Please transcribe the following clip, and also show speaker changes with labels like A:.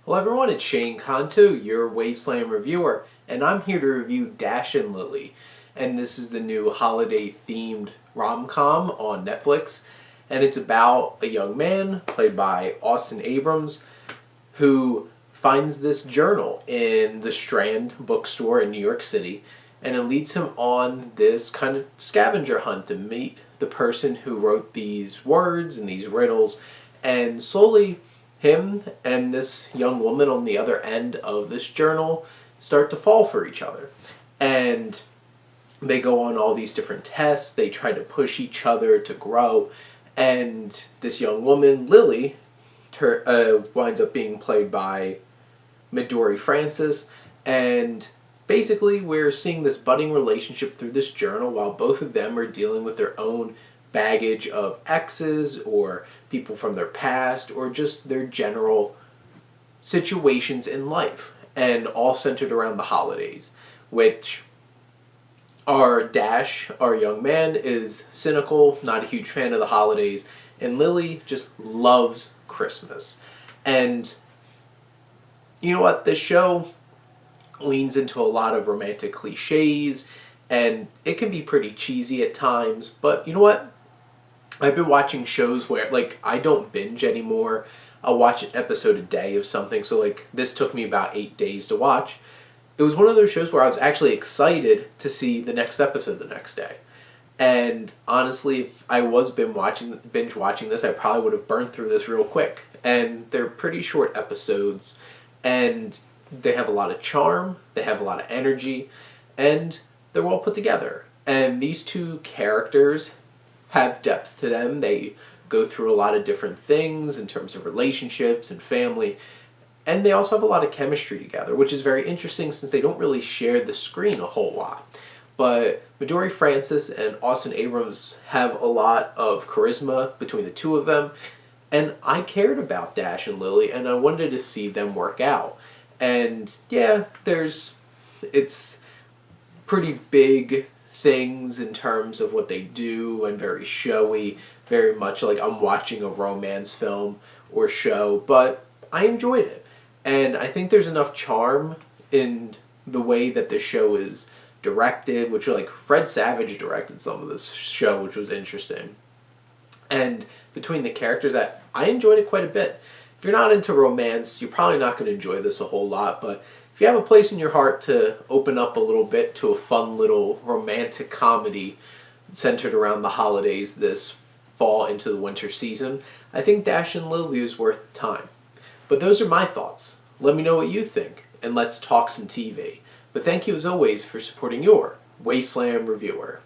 A: Hello everyone, it's Shane Kanto, your Wasteland reviewer, and I'm here to review Dash and Lily. And this is the new holiday-themed rom-com on Netflix. And it's about a young man, played by Austin Abrams, who finds this journal in the Strand bookstore in New York City. And it leads him on this kind of scavenger hunt to meet the person who wrote these words and these riddles. And slowly him and this young woman on the other end of this journal start to fall for each other. And they go on all these different tests, they try to push each other to grow, and this young woman, Lily, winds up being played by Midori Francis, and basically we're seeing this budding relationship through this journal while both of them are dealing with their own baggage of exes or people from their past or just their general situations in life, and all centered around the holidays, which our Dash, our young man, is cynical, not a huge fan of the holidays, and Lily just loves Christmas. And you know what? This show leans into a lot of romantic cliches, and it can be pretty cheesy at times, but you know what? I've been watching shows where, like, I don't binge anymore. I'll watch an episode a day of something, so, like, this took me about 8 days to watch. It was one of those shows where I was actually excited to see the next episode the next day. And honestly, if I was binge watching this, I probably would have burned through this real quick. And they're pretty short episodes, and they have a lot of charm, they have a lot of energy, and they're well put together. And these two characters have depth to them. They go through a lot of different things in terms of relationships and family, and they also have a lot of chemistry together, which is very interesting since they don't really share the screen a whole lot. But Midori Francis and Austin Abrams have a lot of charisma between the two of them, and I cared about Dash and Lily, and I wanted to see them work out. And yeah, it's pretty big things in terms of what they do and very showy, very much like I'm watching a romance film or show, but I enjoyed it. And I think there's enough charm in the way that the show is directed, which like Fred Savage directed some of this show, which was interesting. And between the characters, I enjoyed it quite a bit. If you're not into romance, you're probably not going to enjoy this a whole lot, but if you have a place in your heart to open up a little bit to a fun little romantic comedy centered around the holidays this fall into the winter season, I think Dash and Lily is worth the time. But those are my thoughts. Let me know what you think, and let's talk some TV. But thank you as always for supporting your Wasteland reviewer.